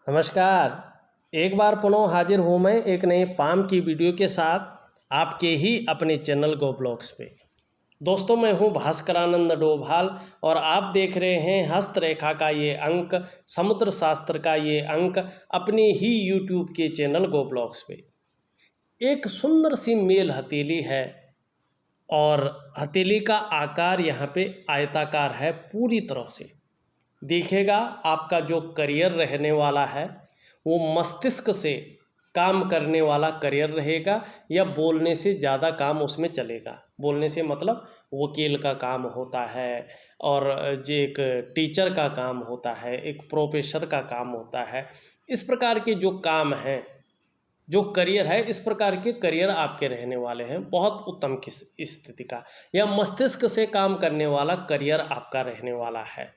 नमस्कार। एक बार पुनः हाजिर हूँ मैं एक नए पाम की वीडियो के साथ आपके ही अपने चैनल गो ब्लॉग्स पे। दोस्तों, मैं हूँ भास्करानंद डोभाल और आप देख रहे हैं हस्तरेखा का ये अंक, समुद्र शास्त्र का ये अंक अपने ही यूट्यूब के चैनल गो ब्लॉग्स पे। एक सुंदर सी मेल हथेली है और हथेली का आकार यहाँ पे आयताकार है पूरी तरह से। देखिएगा, आपका जो करियर रहने वाला है वो मस्तिष्क से काम करने वाला करियर रहेगा या बोलने से ज़्यादा काम उसमें चलेगा। बोलने से मतलब वकील का काम होता है और जो एक टीचर का काम होता है, एक प्रोफेसर का काम होता है। इस प्रकार के जो काम हैं, जो करियर है, इस प्रकार के करियर आपके रहने वाले हैं बहुत उत्तम किस स्थिति का, या मस्तिष्क से काम करने वाला करियर आपका रहने वाला है।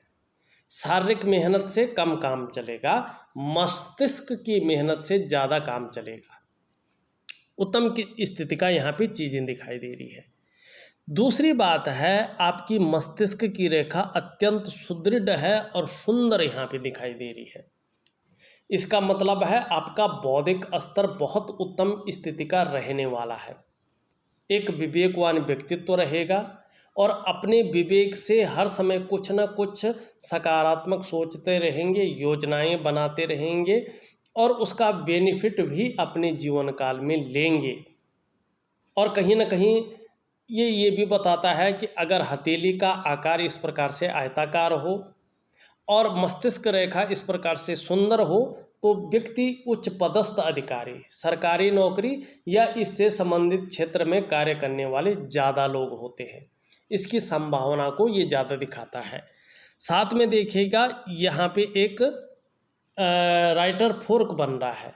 शारीरिक मेहनत से कम काम चलेगा, मस्तिष्क की मेहनत से ज़्यादा काम चलेगा। उत्तम की स्थिति का यहाँ पे चीज़ें दिखाई दे रही है। दूसरी बात है, आपकी मस्तिष्क की रेखा अत्यंत सुदृढ़ है और सुंदर यहाँ पे दिखाई दे रही है। इसका मतलब है आपका बौद्धिक स्तर बहुत उत्तम स्थिति का रहने वाला है। एक विवेकवान व्यक्तित्व रहेगा और अपने विवेक से हर समय कुछ न कुछ सकारात्मक सोचते रहेंगे, योजनाएं बनाते रहेंगे और उसका बेनिफिट भी अपने जीवन काल में लेंगे। और कहीं ना कहीं ये भी बताता है कि अगर हथेली का आकार इस प्रकार से आयताकार हो और मस्तिष्क रेखा इस प्रकार से सुंदर हो तो व्यक्ति उच्च पदस्थ अधिकारी, सरकारी नौकरी या इससे संबंधित क्षेत्र में कार्य करने वाले ज़्यादा लोग होते हैं। इसकी संभावना को ये ज़्यादा दिखाता है। साथ में देखिएगा, यहाँ पे एक राइटर फोर्क बन रहा है।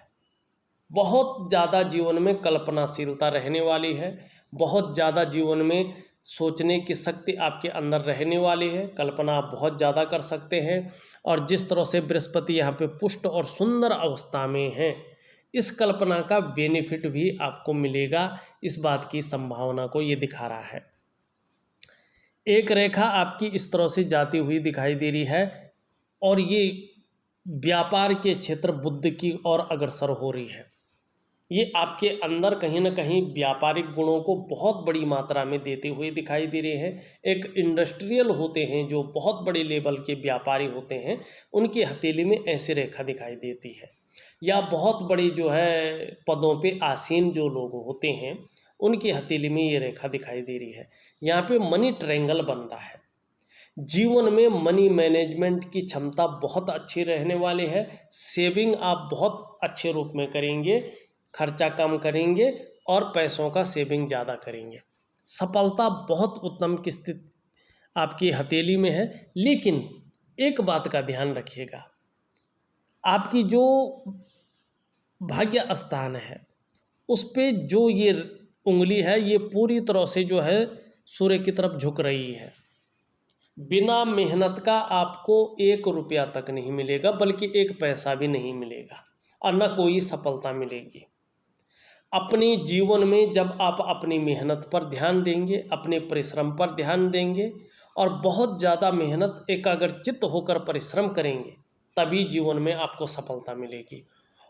बहुत ज़्यादा जीवन में कल्पनाशीलता रहने वाली है, बहुत ज़्यादा जीवन में सोचने की शक्ति आपके अंदर रहने वाली है, कल्पना आप बहुत ज़्यादा कर सकते हैं। और जिस तरह से बृहस्पति यहाँ पे पुष्ट और सुंदर अवस्था में है, इस कल्पना का बेनिफिट भी आपको मिलेगा, इस बात की संभावना को ये दिखा रहा है। एक रेखा आपकी इस तरह से जाती हुई दिखाई दे रही है और ये व्यापार के क्षेत्र बुद्ध की ओर अग्रसर हो रही है। ये आपके अंदर कहीं ना कहीं व्यापारिक गुणों को बहुत बड़ी मात्रा में देते हुए दिखाई दे रहे हैं। एक इंडस्ट्रियल होते हैं जो बहुत बड़े लेवल के व्यापारी होते हैं, उनकी हथेली में ऐसी रेखा दिखाई देती है। या बहुत बड़ी जो है पदों पे आसीन जो लोग होते हैं, उनकी हथेली में ये रेखा दिखाई दे रही है। यहाँ पे मनी ट्रायंगल बन रहा है। जीवन में मनी मैनेजमेंट की क्षमता बहुत अच्छी रहने वाली है। सेविंग आप बहुत अच्छे रूप में करेंगे, खर्चा कम करेंगे और पैसों का सेविंग ज़्यादा करेंगे। सफलता बहुत उत्तम की स्थिति आपकी हथेली में है। लेकिन एक बात का ध्यान रखिएगा, आपकी जो भाग्य स्थान है उस पे जो ये उंगली है, ये पूरी तरह से जो है सूर्य की तरफ झुक रही है। बिना मेहनत का आपको 1 रुपया तक नहीं मिलेगा, बल्कि 1 पैसा भी नहीं मिलेगा और न कोई सफलता मिलेगी। अपने जीवन में जब आप अपनी मेहनत पर ध्यान देंगे, अपने परिश्रम पर ध्यान देंगे और बहुत ज़्यादा मेहनत एकाग्रचित्त होकर परिश्रम करेंगे, तभी जीवन में आपको सफलता मिलेगी।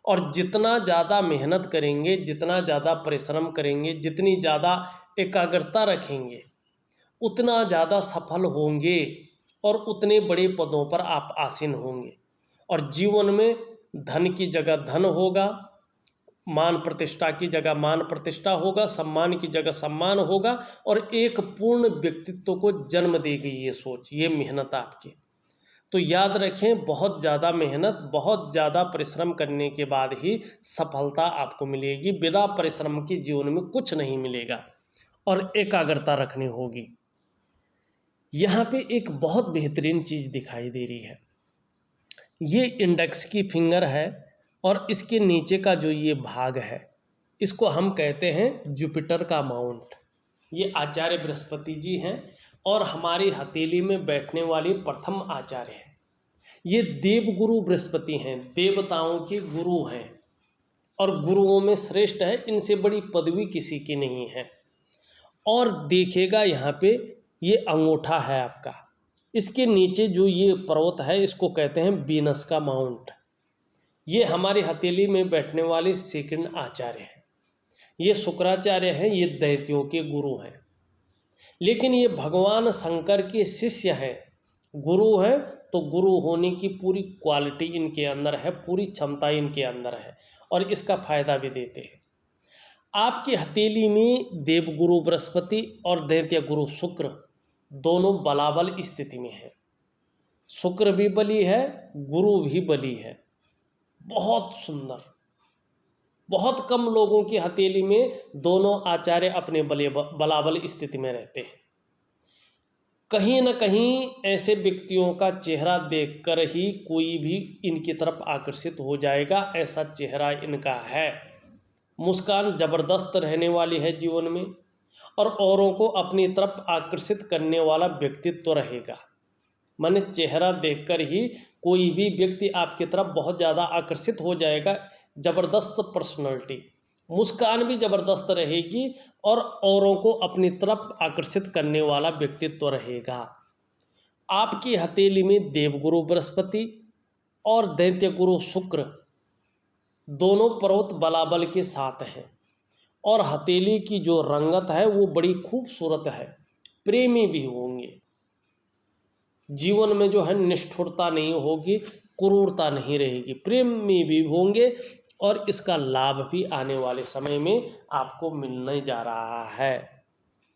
और जितना ज़्यादा मेहनत करेंगे, जितना ज़्यादा परिश्रम करेंगे, जितनी ज़्यादा एकाग्रता रखेंगे, उतना ज़्यादा सफल होंगे और उतने बड़े पदों पर आप आसीन होंगे। और जीवन में धन की जगह धन होगा, मान प्रतिष्ठा की जगह मान प्रतिष्ठा होगा, सम्मान की जगह सम्मान होगा और एक पूर्ण व्यक्तित्व को जन्म देगी ये सोच, ये मेहनत आपकी। तो याद रखें, बहुत ज़्यादा मेहनत, बहुत ज़्यादा परिश्रम करने के बाद ही सफलता आपको मिलेगी। बिना परिश्रम के जीवन में कुछ नहीं मिलेगा और एकाग्रता रखनी होगी। यहाँ पे एक बहुत बेहतरीन चीज़ दिखाई दे रही है। ये इंडेक्स की फिंगर है और इसके नीचे का जो ये भाग है, इसको हम कहते हैं जुपिटर का माउंट। ये आचार्य बृहस्पति जी हैं और हमारी हथेली में बैठने वाली प्रथम आचार्य हैं। ये देवगुरु बृहस्पति हैं, देवताओं के गुरु हैं और गुरुओं में श्रेष्ठ है। इनसे बड़ी पदवी किसी की नहीं है। और देखिएगा, यहाँ पे ये अंगूठा है आपका, इसके नीचे जो ये पर्वत है इसको कहते हैं वीनस का माउंट। ये हमारी हथेली में बैठने वाले सेकंड आचार्य हैं। ये शुक्राचार्य हैं, ये दैत्यों के गुरु हैं। लेकिन ये भगवान शंकर के शिष्य हैं, गुरु हैं, तो गुरु होने की पूरी क्वालिटी इनके अंदर है, पूरी क्षमता इनके अंदर है और इसका फायदा भी देते हैं। आपकी हथेली में देवगुरु बृहस्पति और दैत्य गुरु शुक्र दोनों बलाबल स्थिति में है। शुक्र भी बली है, गुरु भी बली है। बहुत सुंदर। बहुत कम लोगों की हथेली में दोनों आचार्य अपने बलाबल स्थिति में रहते हैं। कहीं न कहीं ऐसे व्यक्तियों का चेहरा देखकर ही कोई भी इनकी तरफ आकर्षित हो जाएगा, ऐसा चेहरा इनका है। मुस्कान ज़बरदस्त रहने वाली है जीवन में और औरों को अपनी तरफ आकर्षित करने वाला व्यक्तित्व रहेगा। माने चेहरा देखकर ही कोई भी व्यक्ति आपकी तरफ बहुत ज़्यादा आकर्षित हो जाएगा। ज़बरदस्त पर्सनालिटी, मुस्कान भी ज़बरदस्त रहेगी और औरों को अपनी तरफ आकर्षित करने वाला व्यक्तित्व रहेगा। आपकी हथेली में देवगुरु बृहस्पति और दैत्य गुरु शुक्र दोनों पर्वत बलाबल के साथ हैं और हथेली की जो रंगत है वो बड़ी खूबसूरत है। प्रेमी भी होंगे, जीवन में जो है निष्ठुरता नहीं होगी, क्रूरता नहीं रहेगी, प्रेमी भी होंगे और इसका लाभ भी आने वाले समय में आपको मिलने जा रहा है।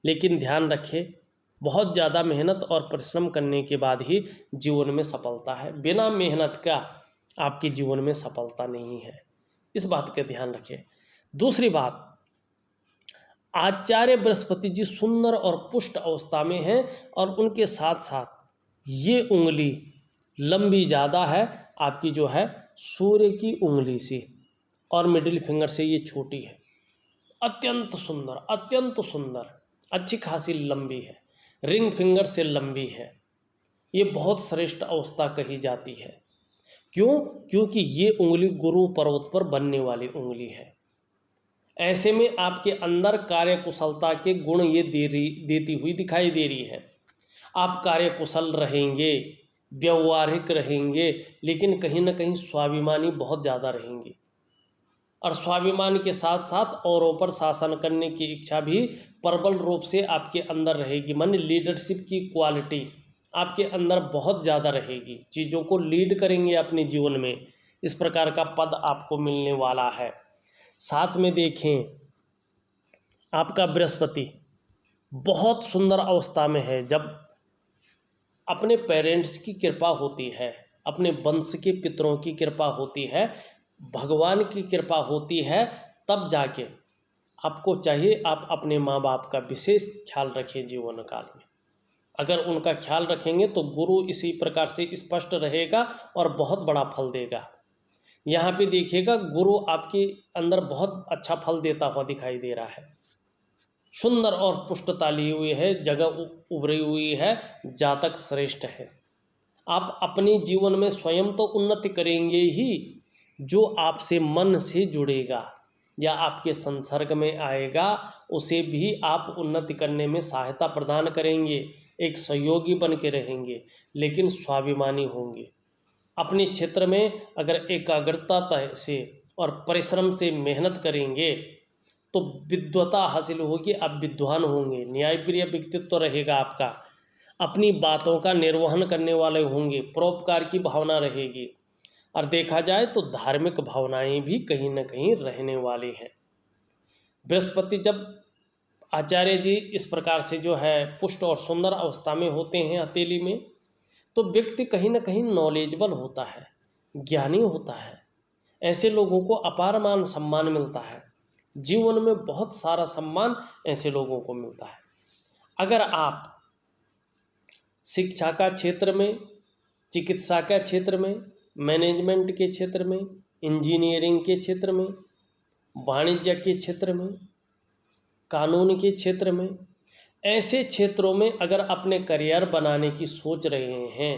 लेकिन ध्यान रखें, बहुत ज़्यादा मेहनत और परिश्रम करने के बाद ही जीवन में सफलता है। बिना मेहनत का आपके जीवन में सफलता नहीं है, इस बात का ध्यान रखें। दूसरी बात, आचार्य बृहस्पति जी सुंदर और पुष्ट अवस्था में हैं और उनके साथ साथ ये उंगली लंबी ज़्यादा है आपकी, जो है सूर्य की उंगली से और मिडिल फिंगर से ये छोटी है। अत्यंत सुंदर, अत्यंत सुंदर, अच्छी खासी लंबी है, रिंग फिंगर से लंबी है। ये बहुत श्रेष्ठ अवस्था कही जाती है। क्यों? क्योंकि ये उंगली गुरु पर्वत पर बनने वाली उंगली है। ऐसे में आपके अंदर कार्यकुशलता के गुण ये देती हुई दिखाई दे रही है। आप कार्यकुशल रहेंगे, व्यवहारिक रहेंगे, लेकिन कहीं ना कहीं स्वाभिमानी बहुत ज़्यादा रहेंगे और स्वाभिमान के साथ साथ औरों पर शासन करने की इच्छा भी प्रबल रूप से आपके अंदर रहेगी। माने लीडरशिप की क्वालिटी आपके अंदर बहुत ज़्यादा रहेगी, चीज़ों को लीड करेंगे अपने जीवन में, इस प्रकार का पद आपको मिलने वाला है। साथ में देखें, आपका बृहस्पति बहुत सुंदर अवस्था में है। जब अपने पेरेंट्स की कृपा होती है, अपने वंश के पितरों की कृपा होती है, भगवान की कृपा होती है, तब जाके आपको चाहिए आप अपने माँ बाप का विशेष ख्याल रखें जीवन काल में। अगर उनका ख्याल रखेंगे तो गुरु इसी प्रकार से स्पष्ट रहेगा और बहुत बड़ा फल देगा। यहाँ पे देखिएगा, गुरु आपके अंदर बहुत अच्छा फल देता हुआ दिखाई दे रहा है। सुंदर और पुष्टता ली हुई है, जगह उभरी हुई है, जातक श्रेष्ठ है। आप अपने जीवन में स्वयं तो उन्नति करेंगे ही, जो आपसे मन से जुड़ेगा या आपके संसर्ग में आएगा उसे भी आप उन्नति करने में सहायता प्रदान करेंगे, एक सहयोगी बन के रहेंगे, लेकिन स्वाभिमानी होंगे। अपने क्षेत्र में अगर एकाग्रता से और परिश्रम से मेहनत करेंगे तो विद्वता हासिल होगी, आप विद्वान होंगे, न्यायप्रिय व्यक्तित्व रहेगा आपका, अपनी बातों का निर्वहन करने वाले होंगे, परोपकार की भावना रहेगी और देखा जाए तो धार्मिक भावनाएं भी कहीं न कहीं रहने वाली हैं। बृहस्पति जब आचार्य जी इस प्रकार से जो है पुष्ट और सुंदर अवस्था में होते हैं हथेली में, तो व्यक्ति कहीं न कहीं नॉलेजेबल होता है, ज्ञानी होता है। ऐसे लोगों को अपार मान सम्मान मिलता है, जीवन में बहुत सारा सम्मान ऐसे लोगों को मिलता है। अगर आप शिक्षा का क्षेत्र में, चिकित्सा का क्षेत्र में, मैनेजमेंट के क्षेत्र में, इंजीनियरिंग के क्षेत्र में, वाणिज्य के क्षेत्र में, कानून के क्षेत्र में, ऐसे क्षेत्रों में अगर अपने करियर बनाने की सोच रहे हैं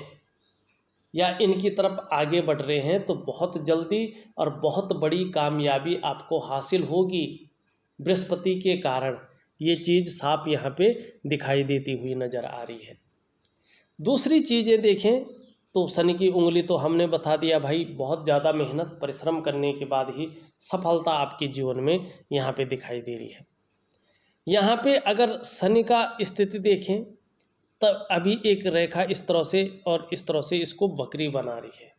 या इनकी तरफ आगे बढ़ रहे हैं तो बहुत जल्दी और बहुत बड़ी कामयाबी आपको हासिल होगी। बृहस्पति के कारण ये चीज़ साफ यहाँ पे दिखाई देती हुई नज़र आ रही है। दूसरी चीज़ें देखें, तो शनि की उंगली तो हमने बता दिया भाई, बहुत ज़्यादा मेहनत परिश्रम करने के बाद ही सफलता आपके जीवन में यहाँ पे दिखाई दे रही है। यहाँ पे अगर शनि का स्थिति देखें तब अभी एक रेखा इस तरह से और इस तरह से इसको वक्री बना रही है।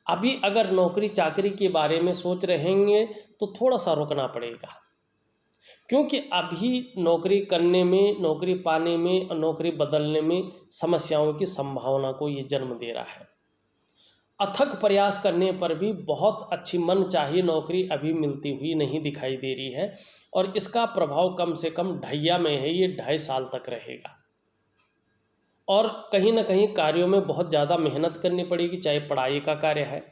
अभी अगर नौकरी चाकरी के बारे में सोच रहेंगे तो थोड़ा सा रुकना पड़ेगा, क्योंकि अभी नौकरी करने में, नौकरी पाने में और नौकरी बदलने में समस्याओं की संभावना को ये जन्म दे रहा है। अथक प्रयास करने पर भी बहुत अच्छी मनचाही नौकरी अभी मिलती हुई नहीं दिखाई दे रही है, और इसका प्रभाव कम से कम ढैया में है, ये 2.5 साल तक रहेगा। और कहीं ना कहीं कार्यों में बहुत ज़्यादा मेहनत करनी पड़ेगी, चाहे पढ़ाई का कार्य है,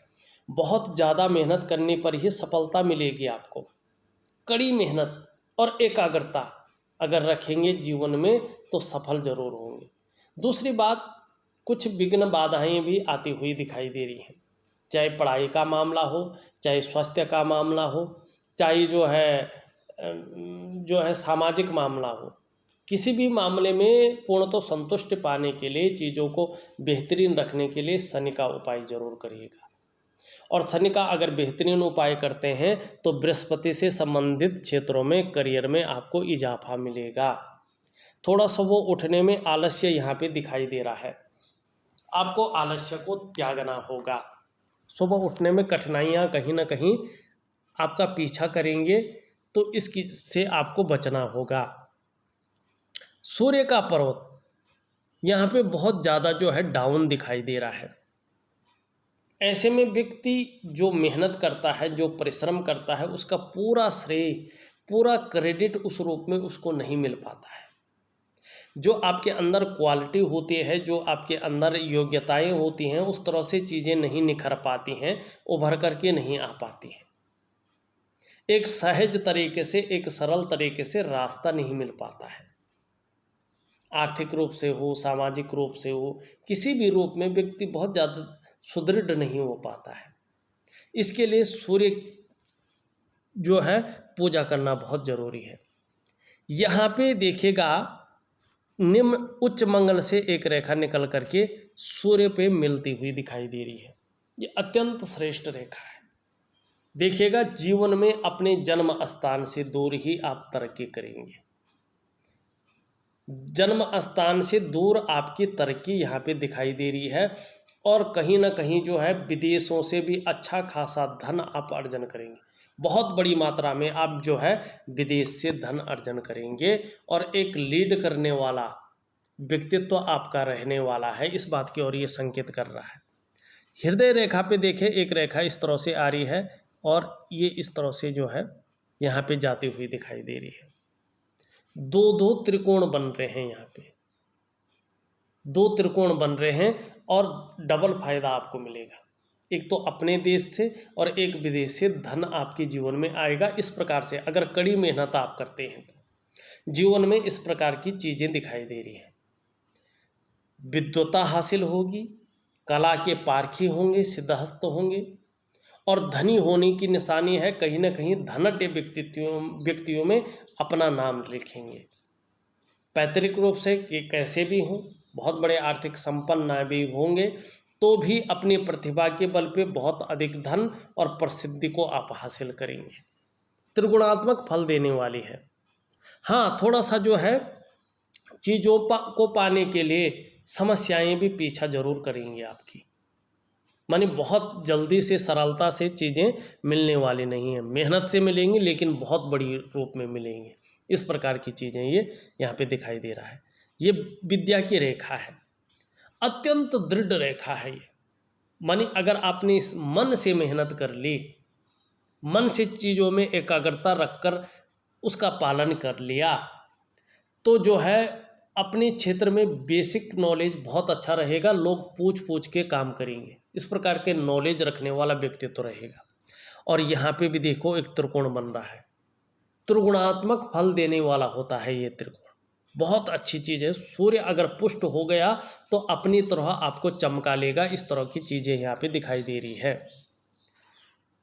बहुत ज़्यादा मेहनत करने पर ही सफलता मिलेगी आपको। कड़ी मेहनत और एकाग्रता अगर रखेंगे जीवन में तो सफल जरूर होंगे। दूसरी बात, कुछ विघ्न बाधाएं भी आती हुई दिखाई दे रही हैं, चाहे पढ़ाई का मामला हो, चाहे स्वास्थ्य का मामला हो, चाहे जो है सामाजिक मामला हो। किसी भी मामले में पूर्णतः संतुष्ट पाने के लिए, चीज़ों को बेहतरीन रखने के लिए शनि का उपाय जरूर करिएगा। और शनि का अगर बेहतरीन उपाय करते हैं तो बृहस्पति से संबंधित क्षेत्रों में, करियर में आपको इजाफा मिलेगा। थोड़ा सा वो उठने में आलस्य यहाँ पे दिखाई दे रहा है, आपको आलस्य को त्यागना होगा। सुबह उठने में कठिनाइयाँ कहीं ना कहीं आपका पीछा करेंगे, तो इसकी से आपको बचना होगा। सूर्य का पर्वत यहाँ पे बहुत ज़्यादा जो है डाउन दिखाई दे रहा है। ऐसे में व्यक्ति जो मेहनत करता है, जो परिश्रम करता है, उसका पूरा श्रेय, पूरा क्रेडिट उस रूप में उसको नहीं मिल पाता है। जो आपके अंदर क्वालिटी होती है, जो आपके अंदर योग्यताएं होती हैं, उस तरह से चीज़ें नहीं निखर पाती हैं, उभर करके नहीं आ पाती हैं। एक सहज तरीके से, एक सरल तरीके से रास्ता नहीं मिल पाता है। आर्थिक रूप से हो, सामाजिक रूप से हो, किसी भी रूप में व्यक्ति बहुत ज़्यादा सुदृढ़ नहीं हो पाता है। इसके लिए सूर्य जो है पूजा करना बहुत ज़रूरी है। यहाँ पे देखिएगा, निम्न उच्च मंगल से एक रेखा निकल करके सूर्य पे मिलती हुई दिखाई दे रही है। ये अत्यंत श्रेष्ठ रेखा है। देखिएगा, जीवन में अपने जन्म स्थान से दूर ही आप तरक्की करेंगे। जन्म स्थान से दूर आपकी तरक्की यहाँ पे दिखाई दे रही है, और कहीं ना कहीं जो है विदेशों से भी अच्छा खासा धन आप अर्जन करेंगे। बहुत बड़ी मात्रा में आप जो है विदेश से धन अर्जन करेंगे, और एक लीड करने वाला व्यक्तित्व आपका रहने वाला है, इस बात की ओर ये संकेत कर रहा है। हृदय रेखा पे देखें, एक रेखा इस तरह से आ रही है, और ये इस तरह से जो है यहाँ पे जाती हुई दिखाई दे रही है। दो त्रिकोण बन रहे हैं, यहाँ पे 2 त्रिकोण बन रहे हैं, और डबल फायदा आपको मिलेगा। एक तो अपने देश से और एक विदेश से धन आपके जीवन में आएगा। इस प्रकार से अगर कड़ी मेहनत आप करते हैं तो जीवन में इस प्रकार की चीज़ें दिखाई दे रही हैं। विद्वता हासिल होगी, कला के पारखी होंगे, सिद्धहस्त होंगे, और धनी होने की निशानी है, कहीं ना कहीं धनाढ्य व्यक्तियों में अपना नाम लिखेंगे। पैतृक रूप से कि कैसे भी हों, बहुत बड़े आर्थिक संपन्न भी होंगे, तो भी अपनी प्रतिभा के बल पे बहुत अधिक धन और प्रसिद्धि को आप हासिल करेंगे। त्रिगुणात्मक फल देने वाली है। हाँ, थोड़ा सा जो है चीज़ों को पाने के लिए समस्याएं भी पीछा जरूर करेंगी आपकी, मानी बहुत जल्दी से, सरलता से चीज़ें मिलने वाली नहीं हैं। मेहनत से मिलेंगी, लेकिन बहुत बड़ी रूप में मिलेंगी। इस प्रकार की चीज़ें ये यहाँ पे दिखाई दे रहा है। ये विद्या की रेखा है, अत्यंत दृढ़ रेखा है ये। मानी अगर आपने इस मन से मेहनत कर ली, मन से चीज़ों में एकाग्रता रखकर उसका पालन कर लिया, तो जो है अपने क्षेत्र में बेसिक नॉलेज बहुत अच्छा रहेगा। लोग पूछ के काम करेंगे, इस प्रकार के नॉलेज रखने वाला व्यक्तित्व रहेगा। और यहाँ पे भी देखो, एक त्रिकोण बन रहा है, त्रिगुणात्मक फल देने वाला होता है ये त्रिकोण। बहुत अच्छी चीज़ है। सूर्य अगर पुष्ट हो गया तो अपनी तरह आपको चमका लेगा। इस तरह की चीज़ें यहाँ पे दिखाई दे रही है।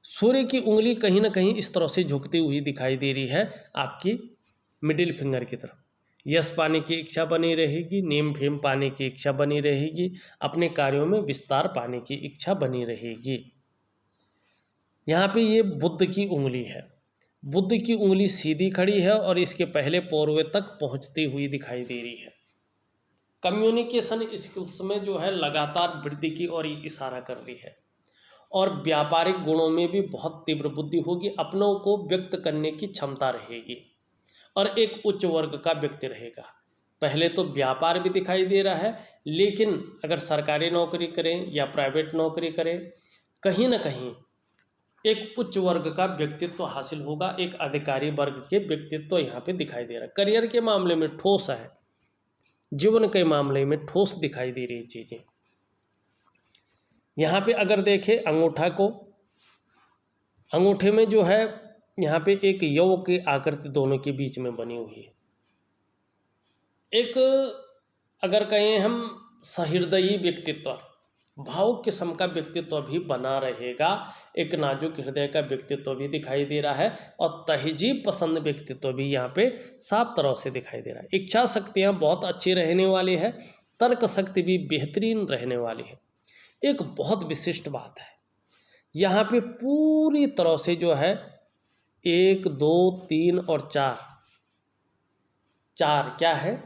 सूर्य की उंगली कहीं ना कहीं इस तरह से झुकती हुई दिखाई दे रही है आपकी मिडिल फिंगर की तरफ। यश पाने की इच्छा बनी रहेगी, नेम फेम पाने की इच्छा बनी रहेगी, अपने कार्यों में विस्तार पाने की इच्छा बनी रहेगी। यहाँ पे ये बुध की उंगली है, बुध की उंगली सीधी खड़ी है और इसके पहले पोरवे तक पहुँचती हुई दिखाई दे रही है। कम्युनिकेशन स्किल्स में जो है लगातार वृद्धि की ओर इशारा कर रही है और व्यापारिक गुणों में भी बहुत तीव्र बुद्धि होगी, अपनों को व्यक्त करने की क्षमता रहेगी और एक उच्च वर्ग का व्यक्ति रहेगा। पहले तो व्यापार भी दिखाई दे रहा है, लेकिन अगर सरकारी नौकरी करें या प्राइवेट नौकरी करें, कहीं ना कहीं एक उच्च वर्ग का व्यक्तित्व हासिल होगा, एक अधिकारी वर्ग के व्यक्तित्व यहाँ पे दिखाई दे रहा है। करियर के मामले में ठोस है, जीवन के मामले में ठोस दिखाई दे रही चीज़ें। यहाँ पे अगर देखें अंगूठा को, अंगूठे में जो है यहाँ पे एक यौ की आकृति दोनों के बीच में बनी हुई है। एक अगर कहें हम सहृदयी व्यक्तित्व, भावुक किस्म का व्यक्तित्व भी बना रहेगा, एक नाजुक हृदय का व्यक्तित्व भी दिखाई दे रहा है और तहजीब पसंद व्यक्तित्व भी यहाँ पे साफ तरह से दिखाई दे रहा है। इच्छा शक्तियाँ बहुत अच्छी रहने वाली है, तर्क शक्ति भी बेहतरीन रहने वाली है। एक बहुत विशिष्ट बात है यहाँ पे, पूरी तरह से जो है 1 2 3 और 4 क्या है,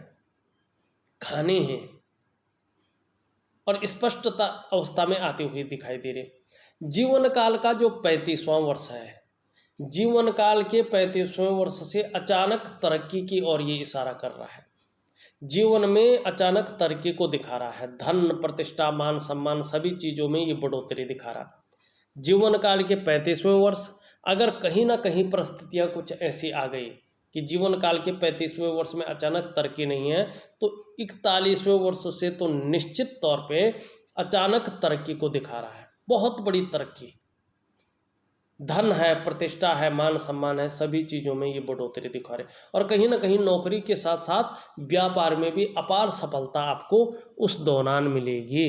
खाने हैं और स्पष्टता अवस्था में आती हुई दिखाई दे रहे। जीवन काल का जो 35वां वर्ष है, जीवन काल के 35वें वर्ष से अचानक तरक्की की ओर ये इशारा कर रहा है। जीवन में अचानक तरक्की को दिखा रहा है, धन प्रतिष्ठा मान सम्मान सभी चीज़ों में ये बढ़ोतरी दिखा रहा है। जीवन काल के 35वें वर्ष, अगर कहीं ना कहीं परिस्थितियाँ कुछ ऐसी आ गई कि जीवन काल के 35वें वर्ष में अचानक तरक्की नहीं है, तो 41वें वर्ष से तो निश्चित तौर पे अचानक तरक्की को दिखा रहा है। बहुत बड़ी तरक्की, धन है, प्रतिष्ठा है, मान सम्मान है, सभी चीज़ों में ये बढ़ोतरी दिखा रहे और कहीं ना कहीं नौकरी के साथ साथ व्यापार में भी अपार सफलता आपको उस दौरान मिलेगी।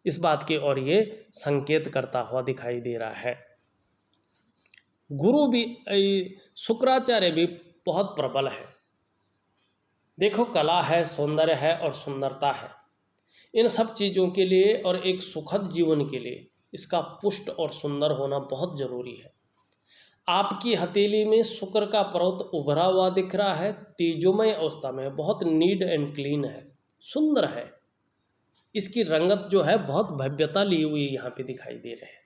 इस बात की ओर ये संकेत करता हुआ दिखाई दे रहा है। गुरु भी, शुक्राचार्य भी बहुत प्रबल है। देखो, कला है, सौंदर्य है और सुंदरता है, इन सब चीज़ों के लिए और एक सुखद जीवन के लिए इसका पुष्ट और सुंदर होना बहुत जरूरी है। आपकी हथेली में शुक्र का पर्वत उभरा हुआ दिख रहा है, तेजोमय अवस्था में, बहुत नीट एंड क्लीन है, सुंदर है। इसकी रंगत जो है बहुत भव्यता ली हुई यहाँ पे दिखाई दे रहे हैं।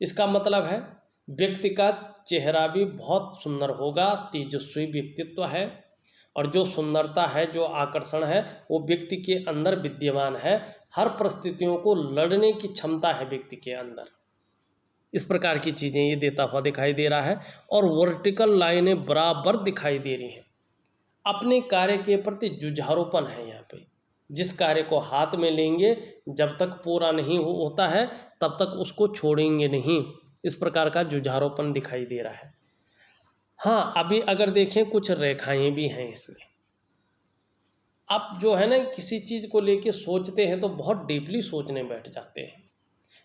इसका मतलब है व्यक्ति का चेहरा भी बहुत सुंदर होगा, तेजस्वी व्यक्तित्व है और जो सुंदरता है, जो आकर्षण है, वो व्यक्ति के अंदर विद्यमान है। हर परिस्थितियों को लड़ने की क्षमता है व्यक्ति के अंदर। इस प्रकार की चीज़ें ये देता हुआ दिखाई दे रहा है और वर्टिकल लाइनें बराबर दिखाई दे रही हैं। अपने कार्य के प्रति जुझारूपन है यहाँ पे। जिस कार्य को हाथ में लेंगे, जब तक पूरा नहीं होता है तब तक उसको छोड़ेंगे नहीं, इस प्रकार का जुझारूपन दिखाई दे रहा है। हाँ, अभी अगर देखें कुछ रेखाएं भी हैं इसमें। आप जो है ना किसी चीज़ को लेके सोचते हैं तो बहुत डीपली सोचने बैठ जाते हैं,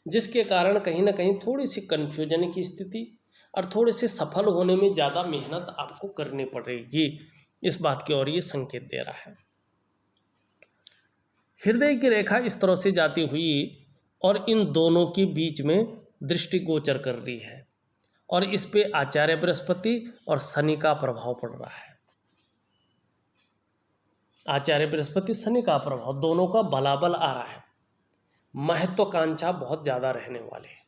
जिसके कारण कहीं ना कहीं थोड़ी सी कन्फ्यूजन की स्थिति और थोड़े से सफल होने में ज़्यादा मेहनत आपको करनी पड़ेगी। इस बात की ओर ये संकेत दे रहा है। हृदय की रेखा इस तरह से जाती हुई और इन दोनों के बीच में दृष्टिगोचर कर रही है और इस पे आचार्य बृहस्पति और शनि का प्रभाव पड़ रहा है। आचार्य बृहस्पति शनि का प्रभाव दोनों का बलाबल आ रहा है। महत्वाकांक्षा बहुत ज़्यादा रहने वाले हैं।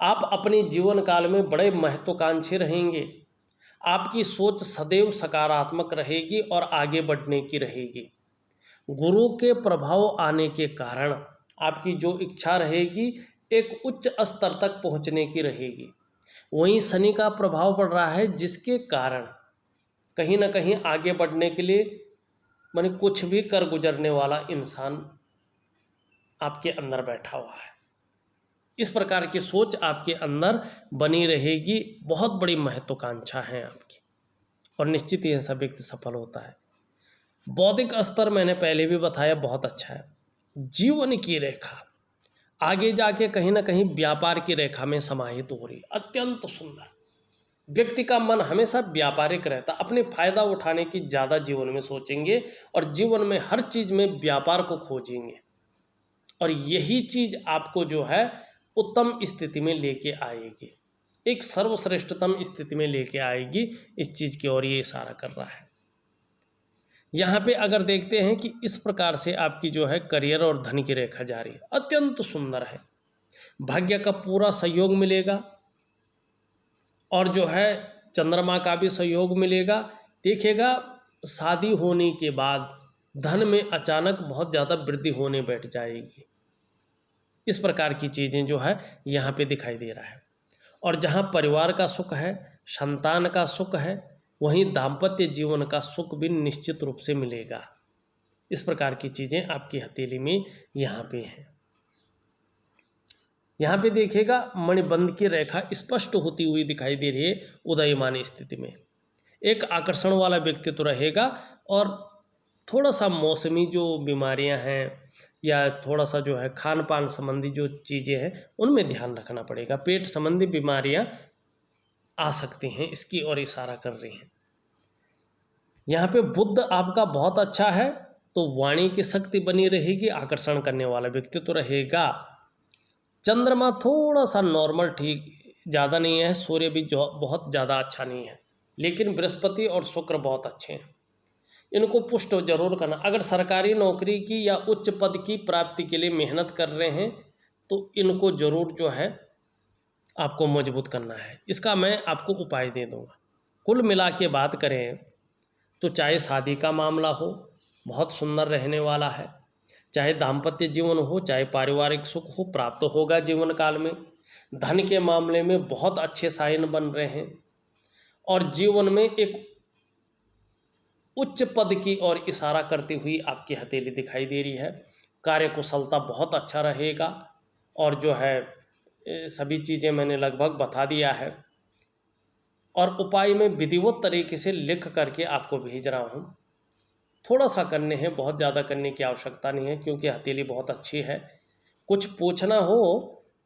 आप अपने जीवन काल में बड़े महत्वाकांक्षी रहेंगे। आपकी सोच सदैव सकारात्मक रहेगी और आगे बढ़ने की रहेगी। गुरु के प्रभाव आने के कारण आपकी जो इच्छा रहेगी एक उच्च स्तर तक पहुंचने की रहेगी। वहीं शनि का प्रभाव पड़ रहा है, जिसके कारण कहीं ना कहीं आगे बढ़ने के लिए माने कुछ भी कर गुजरने वाला इंसान आपके अंदर बैठा हुआ है। इस प्रकार की सोच आपके अंदर बनी रहेगी। बहुत बड़ी महत्वाकांक्षा है आपकी और निश्चित ही ऐसा व्यक्ति सफल होता है। बौद्धिक स्तर मैंने पहले भी बताया बहुत अच्छा है। जीवन की रेखा आगे जाके कहीं ना कहीं व्यापार की रेखा में समाहित हो रही, अत्यंत सुंदर। व्यक्ति का मन हमेशा व्यापारिक रहता, अपने फायदा उठाने की ज़्यादा जीवन में सोचेंगे और जीवन में हर चीज़ में व्यापार को खोजेंगे, और यही चीज़ आपको जो है उत्तम स्थिति में लेके आएगी, एक सर्वश्रेष्ठतम स्थिति में लेके आएगी। इस चीज़ की ओर ये इशारा कर रहा है। यहाँ पे अगर देखते हैं कि इस प्रकार से आपकी जो है करियर और धन की रेखा जा रही है, अत्यंत सुंदर है। भाग्य का पूरा सहयोग मिलेगा और जो है चंद्रमा का भी सहयोग मिलेगा। देखिएगा, शादी होने के बाद धन में अचानक बहुत ज़्यादा वृद्धि होने बैठ जाएगी। इस प्रकार की चीज़ें जो है यहाँ पे दिखाई दे रहा है। और जहाँ परिवार का सुख है, संतान का सुख है, वहीं दाम्पत्य जीवन का सुख भी निश्चित रूप से मिलेगा। इस प्रकार की चीज़ें आपकी हथेली में यहाँ पे हैं। यहाँ पे देखिएगा, मणिबंध की रेखा स्पष्ट होती हुई दिखाई दे रही है उदयमान स्थिति में। एक आकर्षण वाला व्यक्तित्व रहेगा और थोड़ा सा मौसमी जो बीमारियां हैं या थोड़ा सा जो है खान पान संबंधी जो चीज़ें हैं उनमें ध्यान रखना पड़ेगा। पेट संबंधी बीमारियां आ सकती हैं, इसकी ओर इशारा कर रही हैं। यहाँ पे बुध आपका बहुत अच्छा है, तो वाणी की शक्ति बनी रहेगी, आकर्षण करने वाला व्यक्तित्व रहेगा। चंद्रमा थोड़ा सा नॉर्मल, ठीक, ज़्यादा नहीं है। सूर्य भी जो बहुत ज़्यादा अच्छा नहीं है, लेकिन बृहस्पति और शुक्र बहुत अच्छे हैं। इनको पुष्ट जरूर करना। अगर सरकारी नौकरी की या उच्च पद की प्राप्ति के लिए मेहनत कर रहे हैं तो इनको जरूर जो है आपको मजबूत करना है। इसका मैं आपको उपाय दे दूंगा। कुल मिला के बात करें तो चाहे शादी का मामला हो, बहुत सुंदर रहने वाला है। चाहे दाम्पत्य जीवन हो, चाहे पारिवारिक सुख हो, प्राप्त होगा जीवन काल में। धन के मामले में बहुत अच्छे साइन बन रहे हैं और जीवन में एक उच्च पद की ओर इशारा करती हुई आपकी हथेली दिखाई दे रही है। कार्य कुशलता बहुत अच्छा रहेगा और जो है सभी चीज़ें मैंने लगभग बता दिया है और उपाय में विधिवत तरीके से लिख करके आपको भेज रहा हूँ। थोड़ा सा करने हैं, बहुत ज़्यादा करने की आवश्यकता नहीं है क्योंकि हथेली बहुत अच्छी है। कुछ पूछना हो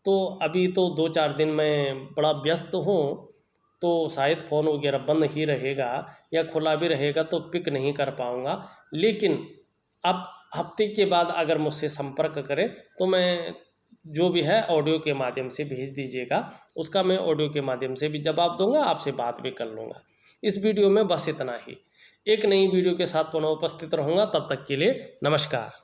तो अभी तो 2-4 दिन में बड़ा व्यस्त हूँ, तो शायद फ़ोन वगैरह बंद ही रहेगा या खुला भी रहेगा तो पिक नहीं कर पाऊँगा। लेकिन आप हफ्ते के बाद अगर मुझसे संपर्क करें तो मैं जो भी है ऑडियो के माध्यम से भेज दीजिएगा, उसका मैं ऑडियो के माध्यम से भी जवाब दूंगा, आपसे बात भी कर लूँगा। इस वीडियो में बस इतना ही। एक नई वीडियो के साथ पुनः उपस्थित रहूँगा, तब तक के लिए नमस्कार।